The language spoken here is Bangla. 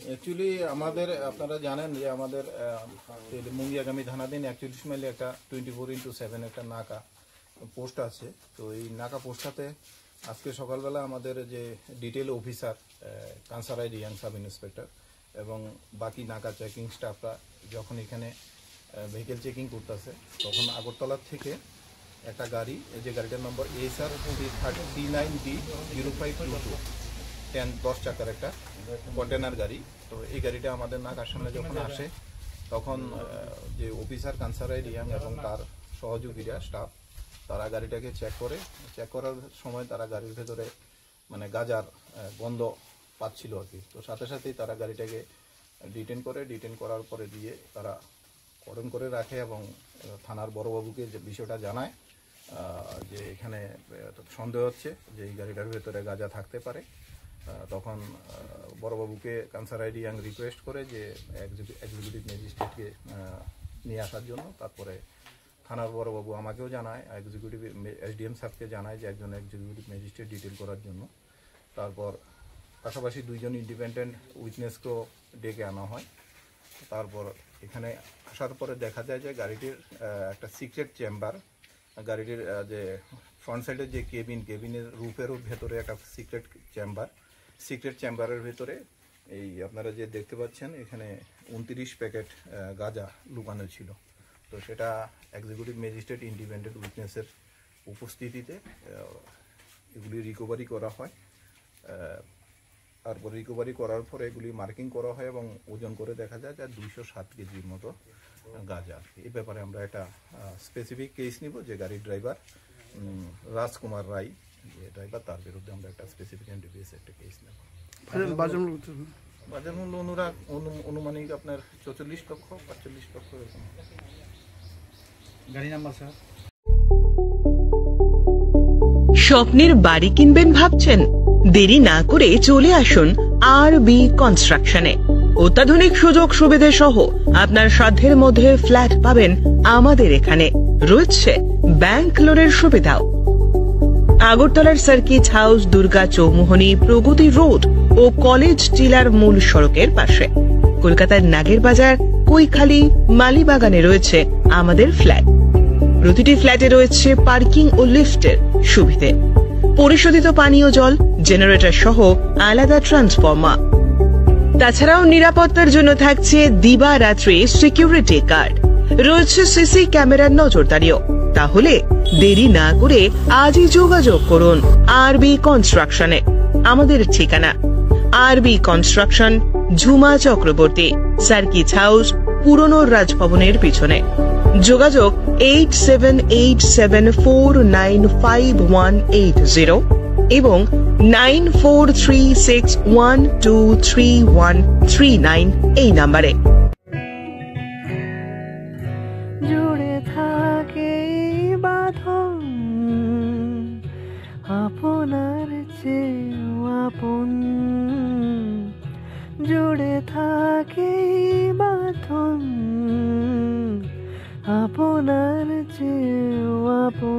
অ্যাকচুয়ালি আমাদের আপনারা জানেন যে আমাদের মুঙ্গিয়াগামী থানাধীন 41 মাইলে একটা 24/7 একটা নাকা পোস্ট আছে। তো এই নাকা পোস্টটাতে আজকে সকালবেলা আমাদের যে detail officer Kansarai Reang sub inspector এবং বাকি নাকা চেকিং স্টাফরা যখন এখানে ভেহিকেল চেকিং করতেছে, তখন আগরতলার থেকে একটা গাড়ি, যে গাড়িটার নম্বর ASR 39D0522 10 চাকার একটা কন্টেনার গাড়ি। তো এই গাড়িটা আমাদের নাকার সামনে যখন আসে, তখন যে অফিসার কানসারাই রিয়াং এবং তার সহযোগীরা স্টাফ তারা গাড়িটাকে চেক করার সময় তারা গাড়ির ভেতরে মানে গাঁজার গন্ধ পাচ্ছিল আর কি। তো সাথে সাথেই তারা গাড়িটাকে ডিটেন করার পরে দিয়ে তারা কর্ডন করে রাখে এবং থানার বড়বাবুকে যে বিষয়টা জানায় যে এখানে সন্দেহ হচ্ছে যে এই গাড়িটার ভেতরে গাঁজা থাকতে পারে। তখন বড়বাবুকে কানসারাই রিয়াং রিকোয়েস্ট করে যে এক্সিকিউটিভ ম্যাজিস্ট্রেটকে নিয়ে আসার জন্য। তারপরে থানার বড়বাবু আমাকেও জানায়, এক্সিকিউটিভ SDM সাহেবকে জানায় যে একজন এক্সিকিউটিভ ম্যাজিস্ট্রেট ডিটেল করার জন্য। তারপর পাশাপাশি দুইজন ইন্ডিপেন্ডেন্ট উইটনেসকেও ডেকে আনা হয়। তারপর এখানে আসার পরে দেখা যায় যে গাড়িটির একটা সিক্রেট চেম্বার, গাড়িটির যে ফ্রন্ট সাইডের যে কেবিনের রুফেরও ভেতরে একটা সিক্রেট চেম্বারের ভেতরে এই আপনারা যে দেখতে পাচ্ছেন এখানে 29 প্যাকেট গাঁজা লুকানো ছিল। তো সেটা এক্সিকিউটিভ ম্যাজিস্ট্রেট ইন্ডিপেন্ডেন্ট উইটনেসের উপস্থিতিতে এগুলি রিকভারি করা হয়। তারপর রিকভারি করার পরে এগুলি মার্কিং করা হয় এবং ওজন করে দেখা যায় যে 207 কেজির মতো গাঁজা। এই ব্যাপারে আমরা একটা স্পেসিফিক কেস নিব, যে গাড়ির ড্রাইভার রাজকুমার রায় যে ড্রাইভার, তার বিরুদ্ধে আমরা একটা স্পেসিফিক NDPS একটা কেস নেব। বাজার মূল্য অনুমানিক আপনার 44 লক্ষ 45 লক্ষ এরকম। গাড়ি নাম্বার স্যার? স্বপ্নের বাড়ি কিনবেন ভাবছেন? দেরি না করে চলে আসুন RB কনস্ট্রাকশনে। অত্যাধুনিক সুযোগ সুবিধে সহ আপনার সাধ্যের মধ্যে ফ্ল্যাট পাবেন আমাদের এখানে। রয়েছে ব্যাংক লোনের সুবিধাও। আগরতলার সার্কিট হাউস, দুর্গা চৌমুহনী, প্রগতি রোড ও কলেজ টিলার মূল সড়কের পাশে। কলকাতার নাগের বাজার, কৈখালি, মালিবাগানে রয়েছে আমাদের ফ্ল্যাট। প্রতিটি ফ্ল্যাটে রয়েছে পার্কিং ও লিফটের সুবিধে, পরিশোধিত পানীয় জল, জেনারেটর সহ আলাদা ট্রান্সফরমার। তাছাড়াও নিরাপত্তার জন্য থাকছে দিবারাত্রি সিকিউরিটি গার্ড, রয়েছে সিসি ক্যামেরার নজরদারিও। তাহলে দেরি না করে আজই যোগাযোগ করুন RB কনস্ট্রাকশনে। আমাদের ঠিকানা RB construction, Jhuma Chakraborty, circuit house, পুরনো রাজভবনের পিছনে। যোগাযোগ 8787495180 এবং 9436123139 এই নাম্বারে। জুড়ে থাকে বাঁধন আপনার চেয়েও আপন, জুড়ে থাকে বাঁধন আপনার চেয়েও আপন।